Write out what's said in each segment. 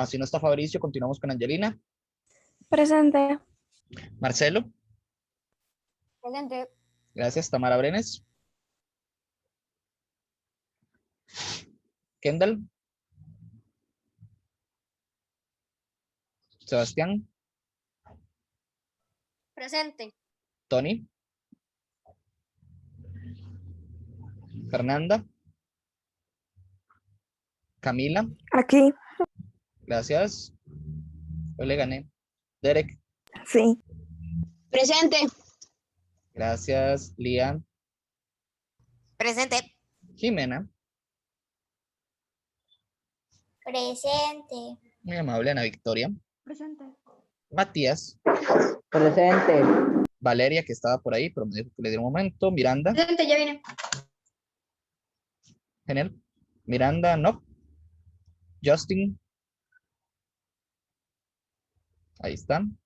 Si no está Fabricio, continuamos con Angelina. Presente. Marcelo. Presente. Gracias. Tamara Brenes. Kendall. Sebastián. Presente. Tony. Fernanda. Camila. Aquí. Gracias. Yo le gané. Derek. Sí. Presente. Gracias. Lía. Presente. Jimena. Presente. Muy amable. Ana Victoria. Presente. Matías. Presente. Valeria, que estaba por ahí, pero me dijo que le diera un momento. Miranda. Presente, ya viene. Genial. Miranda, no. Justin. Ahí están.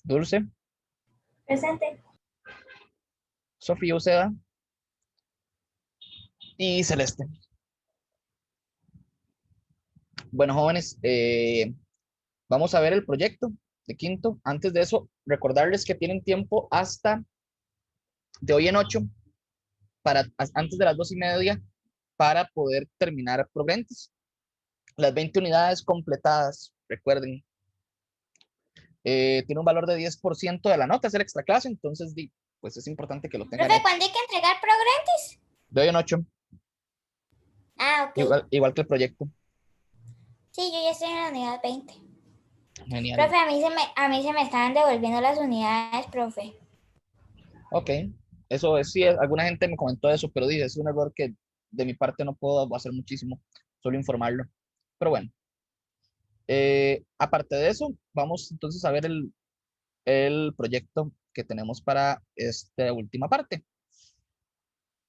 Dulce. Presente. Sofía Uceda. Y Celeste. Bueno, jóvenes, vamos a ver el proyecto de quinto. Antes de eso, recordarles que tienen tiempo hasta de hoy en 8, antes de las 2:30, para poder terminar Progrentes. Las 20 unidades completadas, recuerden, tiene un valor de 10% de la nota, es el extra clase, entonces pues es importante que lo tengan. Profe, ¿cuándo hay que entregar Progrentes? De hoy en 8, Ah, ok. igual que el proyecto. Sí, yo ya estoy en la unidad 20. Genial. Profe, a mí se me estaban devolviendo las unidades, profe. Ok, eso es, sí, alguna gente me comentó eso, pero dije, es un error que de mi parte no puedo hacer muchísimo, solo informarlo. Pero bueno, aparte de eso, vamos entonces a ver el proyecto que tenemos para esta última parte.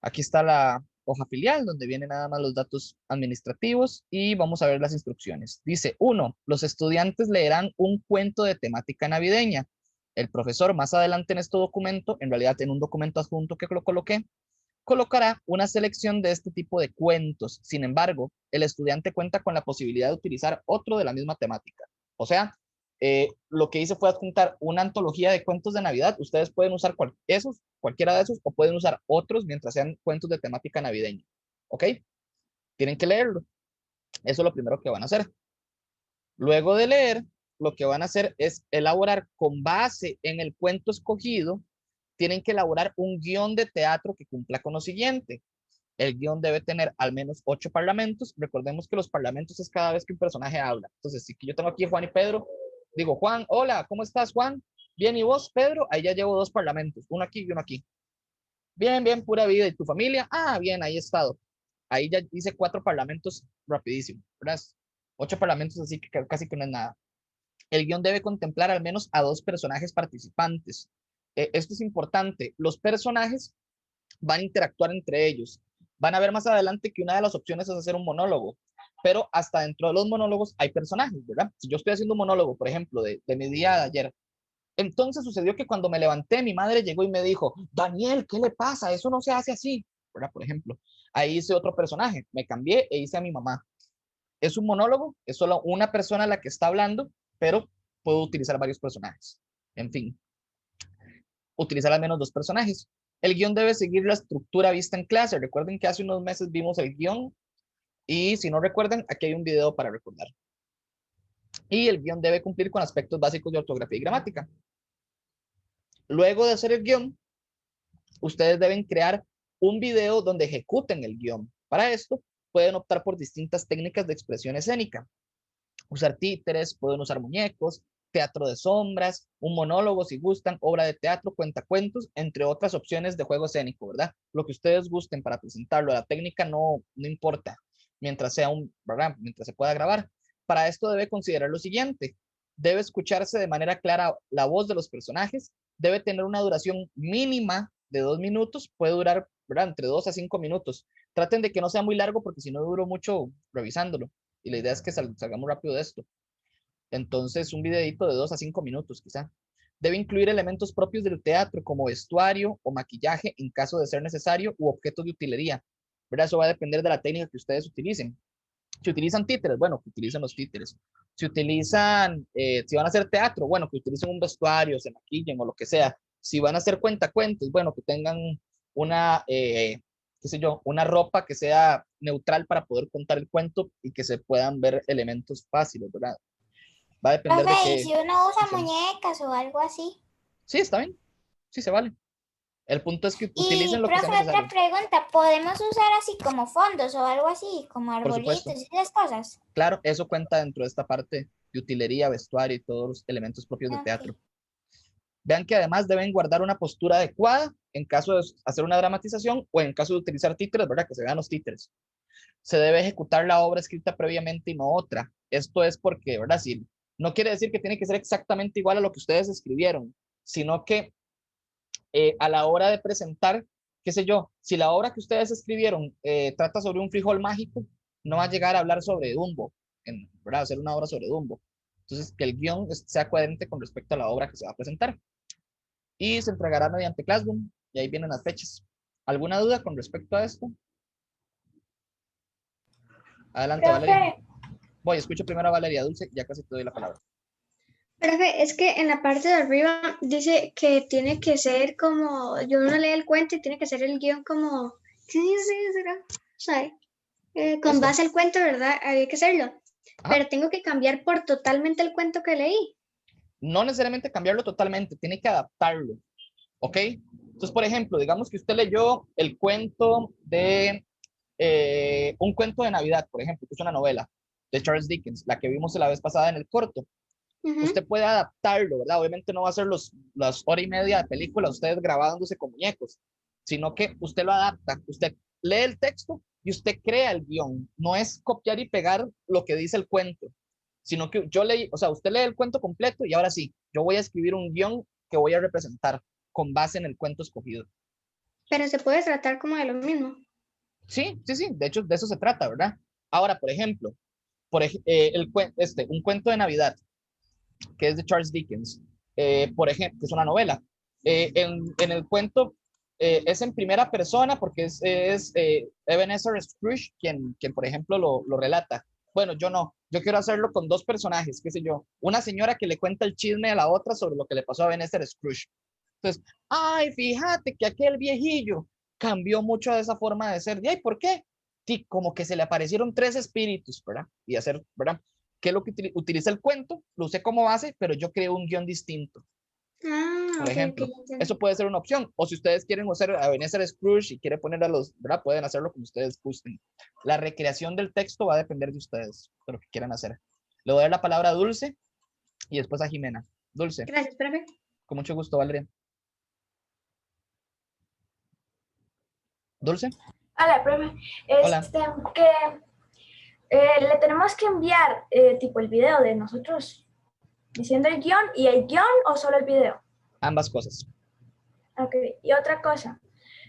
Aquí está la hoja filial, donde vienen nada más los datos administrativos y vamos a ver las instrucciones. Dice, 1, los estudiantes leerán un cuento de temática navideña. El profesor más adelante en este documento, en realidad en un documento adjunto que lo coloqué, colocará una selección de este tipo de cuentos. Sin embargo, el estudiante cuenta con la posibilidad de utilizar otro de la misma temática. O sea, lo que hice fue adjuntar una antología de cuentos de Navidad. Ustedes pueden usar cualquiera de esos, o pueden usar otros mientras sean cuentos de temática navideña. ¿Ok? Tienen que leerlo. Eso es lo primero que van a hacer. Luego de leer, lo que van a hacer es elaborar con base en el cuento escogido. Tienen que elaborar un guión de teatro que cumpla con lo siguiente. El guión debe tener al menos 8 parlamentos. Recordemos que los parlamentos es cada vez que un personaje habla. Entonces, si yo tengo aquí a Juan y Pedro, digo, Juan, hola, ¿cómo estás, Juan? Bien, ¿y vos, Pedro? Ahí ya llevo 2 parlamentos, uno aquí y uno aquí. Bien, bien, pura vida. ¿Y tu familia? Ah, bien, ahí he estado. Ahí ya hice 4 parlamentos rapidísimo, ¿verdad? 8 parlamentos, así que casi que no es nada. El guión debe contemplar al menos a 2 personajes participantes. Esto es importante. Los personajes van a interactuar entre ellos. Van a ver más adelante que una de las opciones es hacer un monólogo, pero hasta dentro de los monólogos hay personajes, ¿verdad? Si yo estoy haciendo un monólogo, por ejemplo, de mi día de ayer, entonces sucedió que cuando me levanté, mi madre llegó y me dijo, Daniel, ¿qué le pasa? Eso no se hace así, ¿verdad? Por ejemplo, ahí hice otro personaje, me cambié e hice a mi mamá. Es un monólogo, es solo una persona la que está hablando, pero puedo utilizar varios personajes. En fin, utilizar al menos 2 personajes. El guión debe seguir la estructura vista en clase. Recuerden que hace unos meses vimos el guión y si no recuerdan, aquí hay un video para recordar. Y el guión debe cumplir con aspectos básicos de ortografía y gramática. Luego de hacer el guión, ustedes deben crear un video donde ejecuten el guión. Para esto, pueden optar por distintas técnicas de expresión escénica. Usar títeres, pueden usar muñecos, teatro de sombras, un monólogo si gustan, obra de teatro, cuentacuentos, entre otras opciones de juego escénico, ¿verdad? Lo que ustedes gusten para presentarlo. La técnica no importa, mientras ¿verdad? Mientras se pueda grabar. Para esto debe considerar lo siguiente. Debe escucharse de manera clara la voz de los personajes, debe tener una duración mínima de 2 minutos, puede durar, ¿verdad? Entre 2 a 5 minutos. Traten de que no sea muy largo porque si no duro mucho revisándolo. Y la idea es que salgamos rápido de esto. Entonces, un videito de 2 a 5 minutos, quizá. Debe incluir elementos propios del teatro, como vestuario o maquillaje, en caso de ser necesario, u objetos de utilería. ¿Verdad? Eso va a depender de la técnica que ustedes utilicen. Si utilizan títeres, bueno, que utilicen los títeres. Si utilizan, si van a hacer teatro, bueno, que utilicen un vestuario, se maquillen o lo que sea. Si van a hacer cuentacuentos, bueno, que tengan una, qué sé yo, una ropa que sea neutral para poder contar el cuento y que se puedan ver elementos fáciles, ¿verdad? Va a depender de Profe, ¿y qué si uno usa usemos. muñecas o algo así? Sí, está bien. Sí, se vale. El punto es que utilicen Y, lo que sea profe, otra necesario. pregunta, ¿podemos usar así como fondos o algo así, como Por supuesto. arbolitos y esas cosas? Claro, eso cuenta dentro de esta parte de utilería, vestuario y todos los elementos propios de Ok. teatro. Vean que además deben guardar una postura adecuada en caso de hacer una dramatización o en caso de utilizar títeres, ¿verdad? Que se vean los títeres. Se debe ejecutar la obra escrita previamente y no otra. Esto es porque, ¿verdad? Si, no quiere decir que tiene que ser exactamente igual a lo que ustedes escribieron, sino que a la hora de presentar, qué sé yo, si la obra que ustedes escribieron trata sobre un frijol mágico, no va a llegar a hablar sobre Dumbo, ¿verdad? Hacer una obra sobre Dumbo. Entonces, que el guión sea coherente con respecto a la obra que se va a presentar. Y se entregará mediante Classroom, y ahí vienen las fechas. ¿Alguna duda con respecto a esto? Adelante, Profe, Valeria. Voy, escucho primero a Valeria Dulce, ya casi te doy la palabra. Profe, es que en la parte de arriba dice que tiene que ser como, yo no leo el cuento y tiene que ser el guión como, ¿qué dice? ¿Sabe? Con Esto. base al cuento, ¿verdad? Había que hacerlo. Ajá. Pero tengo que cambiar por totalmente el cuento que leí. No necesariamente cambiarlo totalmente, tiene que adaptarlo, ¿ok? Entonces, por ejemplo, digamos que usted leyó el cuento de un cuento de Navidad, por ejemplo, que es una novela de Charles Dickens, la que vimos la vez pasada en el corto. Ujú. Usted puede adaptarlo, ¿verdad? Obviamente no va a ser las hora y media de película ustedes grabándose con muñecos, sino que usted lo adapta, usted lee el texto y usted crea el guión. No es copiar y pegar lo que dice el cuento, sino que yo leí, o sea, usted lee el cuento completo y ahora sí, yo voy a escribir un guión que voy a representar con base en el cuento escogido. Pero se puede tratar como de lo mismo. Sí, sí, sí, de hecho de eso se trata, ¿verdad? Ahora, por ejemplo, un cuento de Navidad, que es de Charles Dickens, por ejemplo, que es una novela. En el cuento es en primera persona porque es Ebenezer Scrooge quien, por ejemplo, lo relata. Bueno, yo no, yo quiero hacerlo con dos personajes, qué sé yo, una señora que le cuenta el chisme a la otra sobre lo que le pasó a Ebenezer Scrooge. Entonces, ay, fíjate que aquel viejillo cambió mucho de esa forma de ser. ¿Y ay, por qué? Sí, como que se le aparecieron tres espíritus, ¿verdad? Y hacer, ¿verdad? ¿Qué es lo que utiliza el cuento? Lo usé como base, pero yo creo un guión distinto, Ah, por ok, ok, ejemplo. ya entiendo. Eso puede ser una opción. O si ustedes quieren usar a Ebenezer Scrooge y quieren poner a los, ¿verdad? Pueden hacerlo como ustedes gusten. La recreación del texto va a depender de ustedes, de lo que quieran hacer. Le voy a dar la palabra a Dulce y después a Jimena. Dulce, Gracias, profe. con mucho gusto, Valeria. Dulce, hola, profe. hola. Que le tenemos que enviar tipo el video de nosotros diciendo el guión y el guión o solo el video. Ambas cosas. Ok, y otra cosa.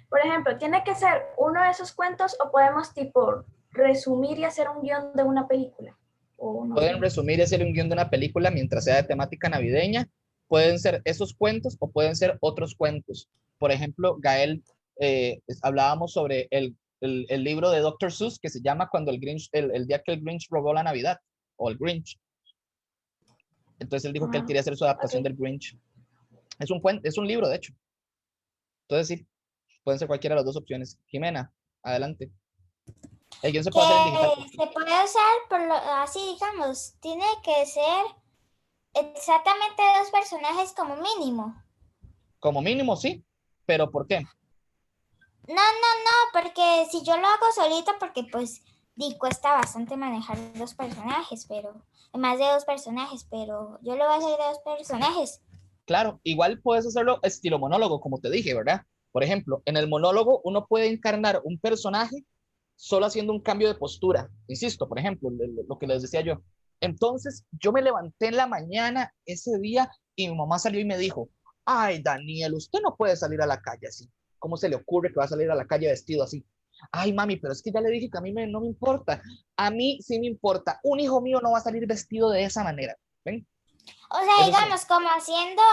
Por ejemplo, ¿tiene que ser uno de esos cuentos o podemos tipo resumir y hacer un guión de una película? O no Pueden sé. resumir y hacer un guión de una película mientras sea de temática navideña. Pueden ser esos cuentos o pueden ser otros cuentos. Por ejemplo, Gael, hablábamos sobre el libro de Dr. Seuss que se llama Cuando el día que el Grinch robó la Navidad, o el Grinch. Entonces él dijo que él Ah, quería hacer su adaptación ok. del Grinch. Es un libro, de hecho. Entonces sí, pueden ser cualquiera de las dos opciones. Jimena, adelante. El guión se puede hacer en digital. Que se puede usar así, digamos, tiene que ser exactamente dos personajes como mínimo. Como mínimo, sí. ¿Pero por qué? No, porque si yo lo hago solito, porque pues cuesta bastante manejar dos personajes, pero más de dos personajes, pero yo lo voy a hacer de dos personajes. Claro, igual puedes hacerlo estilo monólogo, como te dije, ¿verdad? Por ejemplo, en el monólogo uno puede encarnar un personaje solo haciendo un cambio de postura. Insisto, por ejemplo, lo que les decía yo. Entonces, yo me levanté en la mañana ese día y mi mamá salió y me dijo, ay, Daniel, usted no puede salir a la calle así. ¿Cómo se le ocurre que va a salir a la calle vestido así? Ay, mami, pero es que ya le dije que a mí no me importa. A mí sí me importa. Un hijo mío no va a salir vestido de esa manera. ¿Ven? O sea, Eso es un... digamos, como haciendo,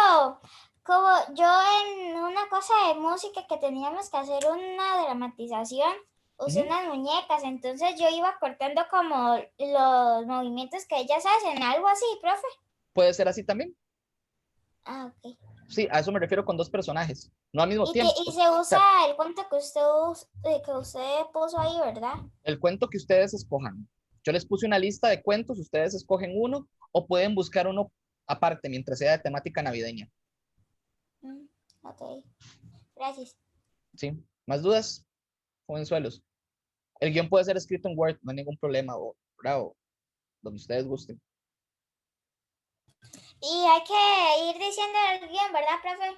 como yo en una cosa de música que teníamos que hacer una dramatización, usé Ujú. unas muñecas, entonces yo iba cortando como los movimientos que ellas hacen, algo así, profe. Puede ser así también. Ah, ok. Sí, a eso me refiero con dos personajes, no al mismo tiempo. Y O se usa sea, el cuento que usted puso ahí, ¿verdad? el cuento que ustedes escojan. Yo les puse una lista de cuentos, ustedes escogen uno o pueden buscar uno aparte mientras sea de temática navideña. Ok, gracias. ¿Sí? ¿Más dudas, jovenzuelos? El guión puede ser escrito en Word, no hay ningún problema, o, bravo, donde ustedes gusten. Y hay que ir diciendo el guión, ¿verdad, profe?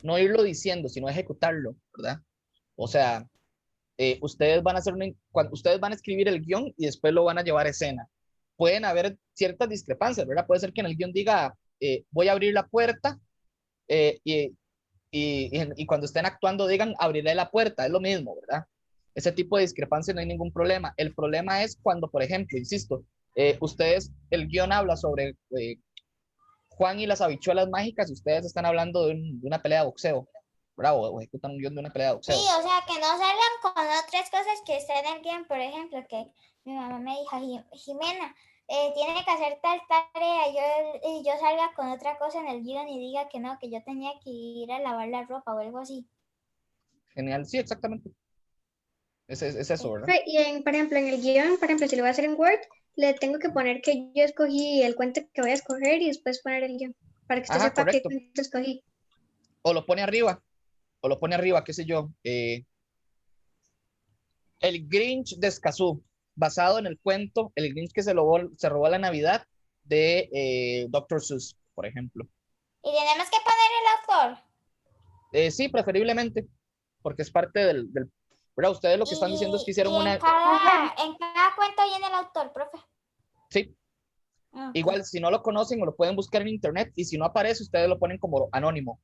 No irlo diciendo, sino ejecutarlo, ¿verdad? O sea, ustedes van a hacer cuando ustedes van a escribir el guión y después lo van a llevar a escena. Pueden haber ciertas discrepancias, ¿verdad? Puede ser que en el guión diga, voy a abrir la puerta eh, y, y cuando estén actuando digan, abriré la puerta, es lo mismo, ¿verdad? Ese tipo de discrepancias no hay ningún problema. El problema es cuando, por ejemplo, insisto, ustedes, el guión habla sobre Juan y las habichuelas mágicas y ustedes están hablando de una pelea de boxeo, ¿verdad? O ejecutan un guión de una pelea de Sí, boxeo. o sea, que no salgan con otras cosas que estén en el guión. Por ejemplo, que mi mamá me dijo, Jimena, tiene que hacer tal tarea y yo salga con otra cosa en el guión y diga que no, que yo tenía que ir a lavar la ropa o algo así. Genial, sí, exactamente. Es eso, ¿verdad? Y por ejemplo, en el guión, por ejemplo, si lo voy a hacer en Word, le tengo que poner que yo escogí el cuento que voy a escoger y después poner el guión, para que usted Ajá, sepa qué correcto. cuento escogí. O lo pone arriba, qué sé yo. El Grinch de Escazú, basado en el cuento El Grinch que se robó la Navidad de Dr. Seuss, por ejemplo. Y tenemos que poner el autor. Sí, preferiblemente, porque es parte ¿verdad? Ustedes lo que están diciendo es que hicieron Y una. en cada cuento viene el autor, profe. Sí, Ok. igual si no lo conocen o lo pueden buscar en internet y si no aparece, ustedes lo ponen como anónimo.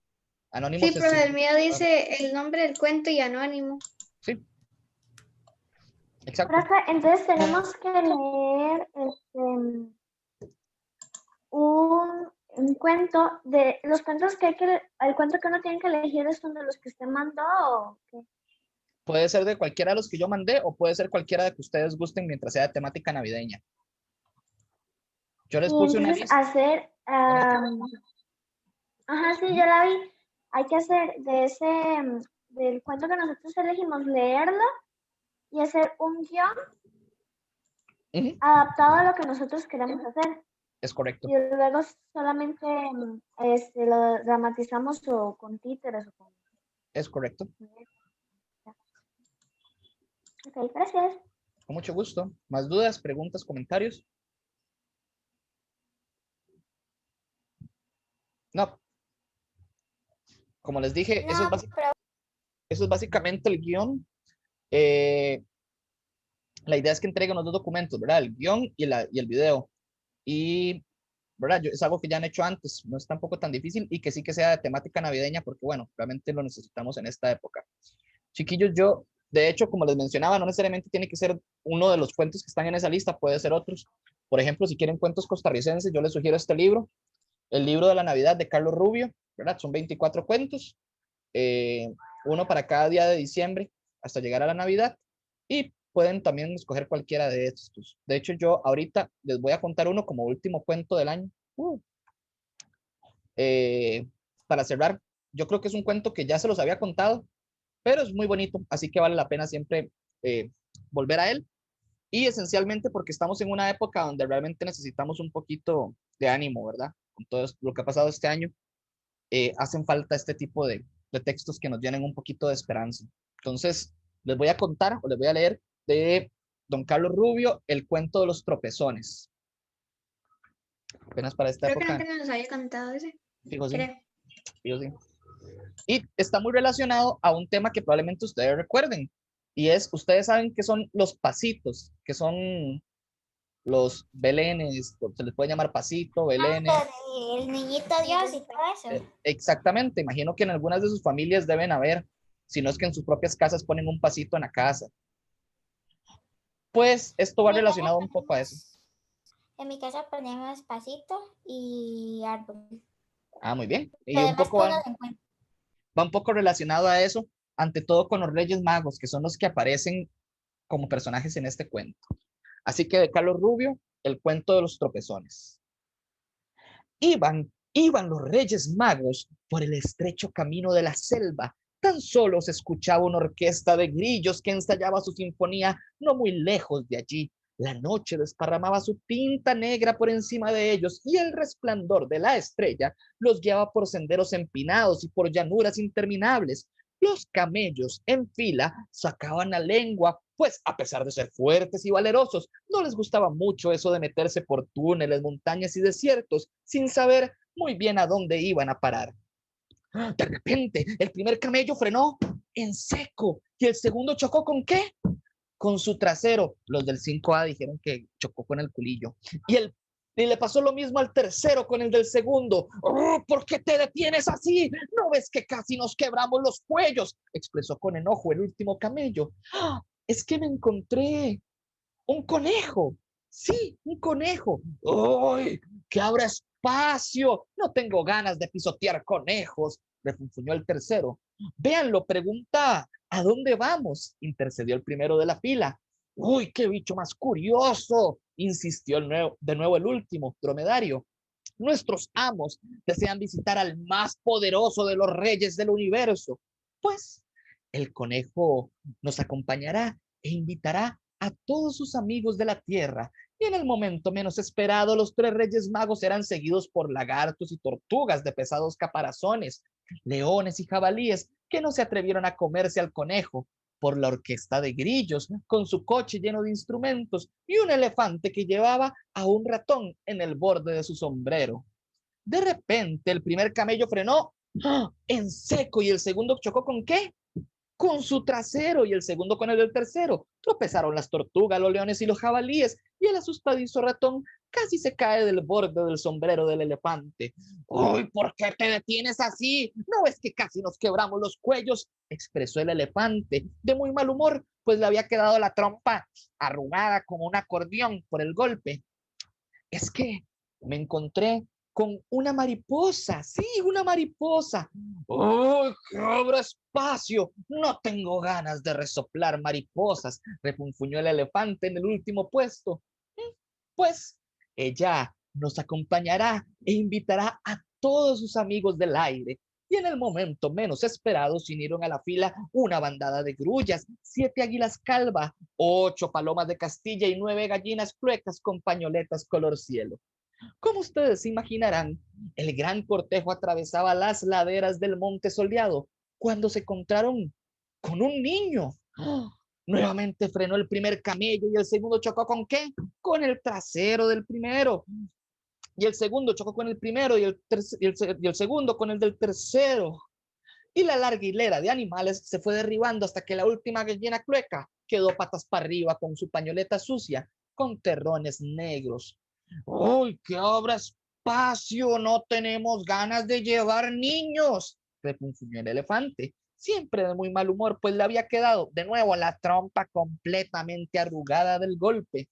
Anónimo Sí, se pero el significa. mío dice el nombre del cuento y anónimo. Sí, exacto. Profe, entonces tenemos que leer un cuento de los cuentos el cuento que uno tiene que elegir es uno de los que usted mandó o qué. Puede ser de cualquiera de los que yo mandé o puede ser cualquiera de que ustedes gusten mientras sea de temática navideña. Yo les Y puse una entonces lista. hacer, ajá, sí, yo la vi. Hay que hacer del cuento que nosotros elegimos, leerlo y hacer un guión Ujú, adaptado a lo que nosotros queremos hacer. es correcto. Y luego solamente lo dramatizamos o con títeres o con... Es correcto. Ok, gracias. Con mucho gusto. ¿Más dudas, preguntas, comentarios? No. Como les dije, No, pero eso es básicamente el guión. Eh, la idea es que entreguen los dos documentos, ¿verdad? El guión y el video. Y, ¿verdad? Es algo que ya han hecho antes, no es tampoco tan difícil y que sí que sea de temática navideña porque, bueno, realmente lo necesitamos en esta época. Chiquillos, yo, de hecho, como les mencionaba, no necesariamente tiene que ser uno de los cuentos que están en esa lista, puede ser otros. Por ejemplo, si quieren cuentos costarricenses, yo les sugiero este libro, el libro de la Navidad de Carlos Rubio, ¿verdad? Son 24 cuentos, eh, uno para cada día de diciembre hasta llegar a la Navidad y pueden también escoger cualquiera de estos. De hecho, yo ahorita les voy a contar uno como último cuento del año. Eh, para cerrar, yo creo que es un cuento que ya se los había contado, pero es muy bonito, así que vale la pena siempre eh, volver a él. Y esencialmente porque estamos en una época donde realmente necesitamos un poquito de ánimo, ¿verdad? Con todo lo que ha pasado este año, hacen falta este tipo de textos que nos llenen un poquito de esperanza. Entonces, les voy a contar o les voy a leer de don Carlos Rubio, el cuento de los tropezones. Apenas para esta Creo que época, nunca nos había contado ese, fijo sí, creo. fijo sí. Y está muy relacionado a un tema que probablemente ustedes recuerden, y es, ustedes saben que son los pasitos, que son los belenes, se les puede llamar pasito, belenes. el niñito Dios y todo eso. Exactamente, imagino que en algunas de sus familias deben haber, si no es que en sus propias casas ponen un pasito en la casa. Pues esto va En mi casa relacionado un poco a eso. En mi casa ponemos pasito y árbol. Ah, muy bien. Lo Y un demás poco que uno se encuentra. va un poco relacionado a eso, ante todo con los Reyes Magos, que son los que aparecen como personajes en este cuento. Así que de Carlos Rubio, el cuento de los tropezones. Iban los Reyes Magos por el estrecho camino de la selva. Tan solo se escuchaba una orquesta de grillos que ensayaba su sinfonía no muy lejos de allí. La noche desparramaba su tinta negra por encima de ellos y el resplandor de la estrella los guiaba por senderos empinados y por llanuras interminables. Los camellos en fila sacaban la lengua, pues a pesar de ser fuertes y valerosos, no les gustaba mucho eso de meterse por túneles, montañas y desiertos sin saber muy bien a dónde iban a parar. De repente, el primer camello frenó en seco y el segundo chocó ¿con qué? Con su trasero. Los del 5A dijeron que chocó con el culillo. Y le pasó lo mismo al tercero con el del segundo. ¡Oh, ¿por qué te detienes así? ¿No ves que casi nos quebramos los cuellos?, expresó con enojo el último camello. ¡Ah! Es que me encontré un conejo. Sí, un conejo. ¡Ay! ¡Que abra espacio! No tengo ganas de pisotear conejos, refunfuñó el tercero. Véanlo, pregunta, ¿a dónde vamos?, intercedió el primero de la fila. ¡Uy, qué bicho más curioso!, insistió de nuevo el último dromedario. Nuestros amos desean visitar al más poderoso de los reyes del universo. Pues el conejo nos acompañará e invitará a todos sus amigos de la tierra. Y en el momento menos esperado, los 3 Reyes Magos serán seguidos por lagartos y tortugas de pesados caparazones, leones y jabalíes que no se atrevieron a comerse al conejo, por la orquesta de grillos con su coche lleno de instrumentos y un elefante que llevaba a un ratón en el borde de su sombrero. De repente, el primer camello frenó en seco y el segundo chocó ¿con qué? Con su trasero y el segundo con el del tercero. Tropezaron las tortugas, los leones y los jabalíes y el asustadizo ratón casi se cae del borde del sombrero del elefante. ¡Uy, ¿por qué te detienes así? ¿No ves que casi nos quebramos los cuellos?, expresó el elefante de muy mal humor, pues le había quedado la trompa arrugada como un acordeón por el golpe. Es que me encontré con una mariposa, sí, una mariposa. ¡Oh, que abra espacio! No tengo ganas de resoplar mariposas, refunfuñó el elefante en el último puesto. Pues ella nos acompañará e invitará a todos sus amigos del aire. Y en el momento menos esperado se unieron a la fila una bandada de grullas, 7 águilas calva, 8 palomas de Castilla y 9 gallinas cluecas con pañoletas color cielo. Como ustedes se imaginarán, el gran cortejo atravesaba las laderas del monte soleado cuando se encontraron con un niño. ¡Oh! Nuevamente frenó el primer camello y el segundo chocó ¿con qué? Con el trasero del primero. Y el segundo chocó con el primero y el segundo con el del tercero. Y la larga hilera de animales se fue derribando hasta que la última gallina clueca quedó patas para arriba con su pañoleta sucia con terrones negros. ¡Uy, qué obra espacio! No tenemos ganas de llevar niños, refunfuñó el elefante, siempre de muy mal humor, pues le había quedado de nuevo la trompa completamente arrugada del golpe.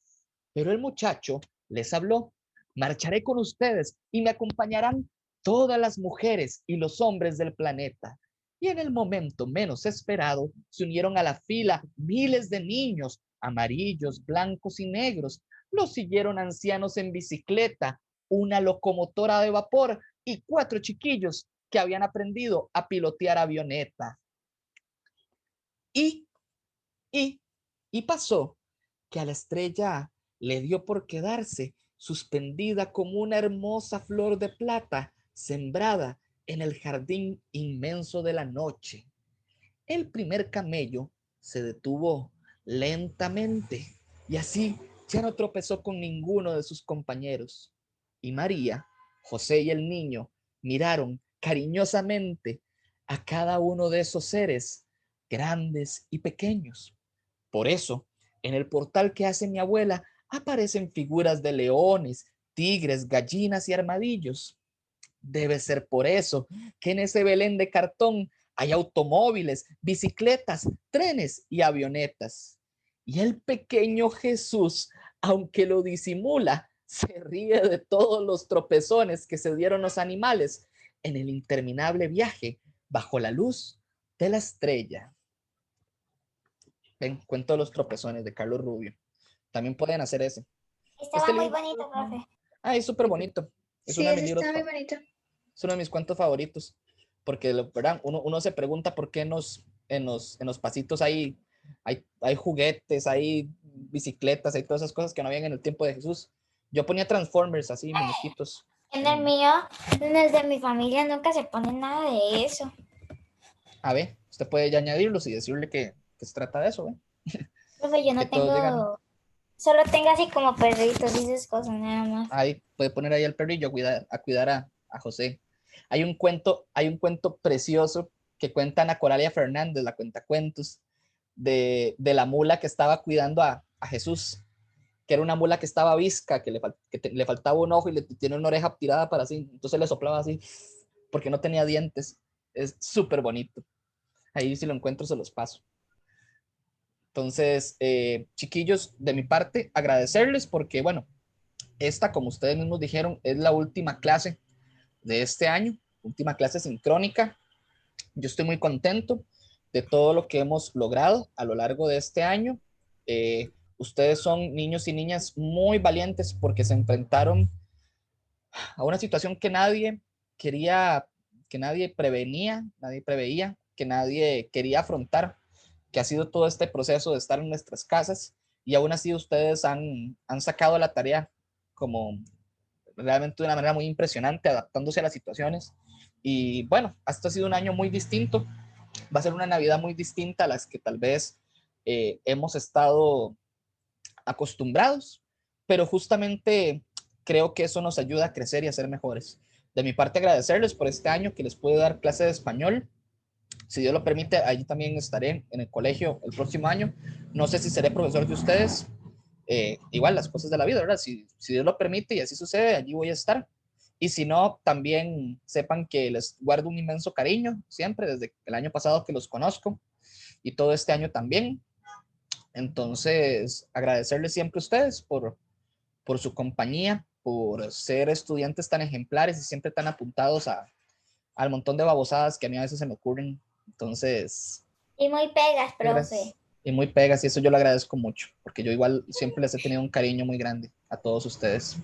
Pero el muchacho les habló: marcharé con ustedes y me acompañarán todas las mujeres y los hombres del planeta. Y en el momento menos esperado se unieron a la fila miles de niños, amarillos, blancos y negros. Los siguieron ancianos en bicicleta, una locomotora de vapor y 4 chiquillos que habían aprendido a pilotear avioneta. Y pasó que a la estrella le dio por quedarse suspendida como una hermosa flor de plata sembrada en el jardín inmenso de la noche. El primer camello se detuvo lentamente y así ya no tropezó con ninguno de sus compañeros. Y María, José y el niño miraron cariñosamente a cada uno de esos seres, grandes y pequeños. Por eso, en el portal que hace mi abuela aparecen figuras de leones, tigres, gallinas y armadillos. Debe ser por eso que en ese Belén de cartón hay automóviles, bicicletas, trenes y avionetas. Y el pequeño Jesús, aunque lo disimula, se ríe de todos los tropezones que se dieron los animales en el interminable viaje bajo la luz de la estrella. Ven, Cuento de los tropezones de Carlos Rubio. También pueden hacer ese. Estaba Este muy libro- bonito, profe. Ah, es súper bonito. Es Sí, uno de mis ese libros, está muy bonito. es uno de mis cuentos favoritos. Porque, ¿verdad? Uno se pregunta por qué en los pasitos hay juguetes, hay bicicletas, hay todas esas cosas que no habían en el tiempo de Jesús. Yo ponía Transformers así, muñequitos. En el mío, en el de mi familia, nunca se pone nada de eso. A ver, usted puede ya añadirlos y decirle que se trata de eso, ¿ve? Profe, yo Que no todos digan, tengo, solo tengo así como perritos y esas cosas, nada más. ahí puede poner ahí al perrillo a cuidar a José. Hay un cuento precioso que cuenta Ana Coralia Fernández, la cuentacuentos, de la mula que estaba cuidando a Jesús, que era una mula que estaba visca, que le faltaba un ojo y le tiene una oreja tirada para así, entonces le soplaba así, porque no tenía dientes. Es súper bonito. Ahí si lo encuentro se los paso. Entonces, chiquillos, de mi parte, agradecerles porque, bueno, esta, como ustedes mismos dijeron, es la última clase de este año, última clase sincrónica. Yo estoy muy contento de todo lo que hemos logrado a lo largo de este año. Ustedes son niños y niñas muy valientes porque se enfrentaron a una situación que nadie quería, que nadie preveía, que nadie quería afrontar, que ha sido todo este proceso de estar en nuestras casas y aún así ustedes han sacado la tarea como realmente de una manera muy impresionante, adaptándose a las situaciones. Y bueno, hasta ha sido un año muy distinto, va a ser una Navidad muy distinta a las que tal vez hemos estado acostumbrados, pero justamente creo que eso nos ayuda a crecer y a ser mejores. De mi parte, agradecerles por este año que les pude dar clase de español. Si Dios lo permite, allí también estaré en el colegio el próximo año. No sé si seré profesor de ustedes. Igual las cosas de la vida, ¿verdad? Si Dios lo permite y así sucede, allí voy a estar. Y si no, también sepan que les guardo un inmenso cariño siempre, desde el año pasado que los conozco y todo este año también. Entonces, agradecerles siempre a ustedes por su compañía, por ser estudiantes tan ejemplares y siempre tan apuntados al montón de babosadas que a mí a veces se me ocurren. Entonces, Y muy pegas, profe. gracias. Y muy pegas, y eso yo lo agradezco mucho, porque yo igual siempre les he tenido un cariño muy grande a todos ustedes.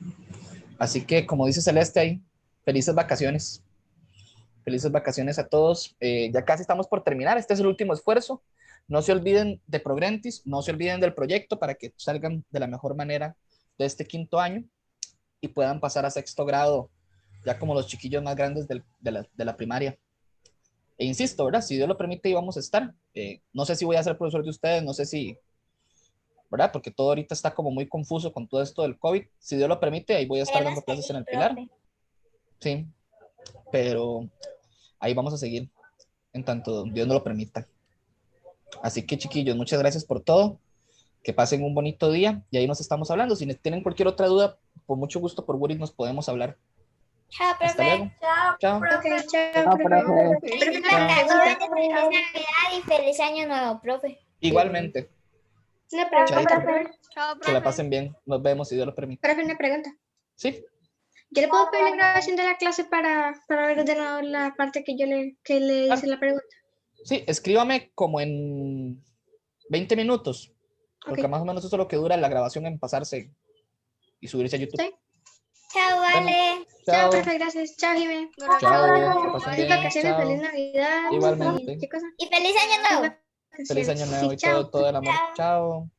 Así que, como dice Celeste ahí, felices vacaciones. Felices vacaciones a todos. Ya casi estamos por terminar. Este es el último esfuerzo. No se olviden de Progrentis, no se olviden del proyecto para que salgan de la mejor manera de este quinto año y puedan pasar a sexto grado ya como los chiquillos más grandes de la primaria. E insisto, ¿verdad? Si Dios lo permite, ahí vamos a estar. No sé si voy a ser profesor de ustedes, no sé si, ¿verdad? Porque todo ahorita está como muy confuso con todo esto del COVID. Si Dios lo permite, ahí voy a estar dando Queremos clases en seguir, el Pilar. profe. Sí, pero ahí vamos a seguir en tanto Dios nos lo permita. Así que, chiquillos, muchas gracias por todo. Que pasen un bonito día y ahí nos estamos hablando. Si tienen cualquier otra duda, con mucho gusto por Woody nos podemos hablar. Chao, Hasta profe. luego. Chao, Chao. profe. Ok, chao, Chao, profe. profe. Felices Profe, una vacaciones, pregunta. feliz Navidad y feliz Año Nuevo, profe. Igualmente, Una Chao, pregunta, Chaito. profe. profe. que la pasen bien. Nos vemos si Dios lo permite. Profe, una pregunta. Sí, ¿Yo le puedo pedir la grabación de la clase para ver de nuevo la parte que que le hice la pregunta? sí, escríbame como en 20 minutos, porque Ok. más o menos eso es lo que dura la grabación en pasarse y subirse a YouTube. ¿Sí? Chao, Bueno, vale. Chao, chao, profe, gracias. Chao, Jimé. chao, que pasen Feliz bien, vacaciones, feliz chao. Navidad. Igualmente. ¿Y qué cosa? Y feliz Año Nuevo. Feliz año nuevo Sí, y chao. todo el amor. Chao. Chao.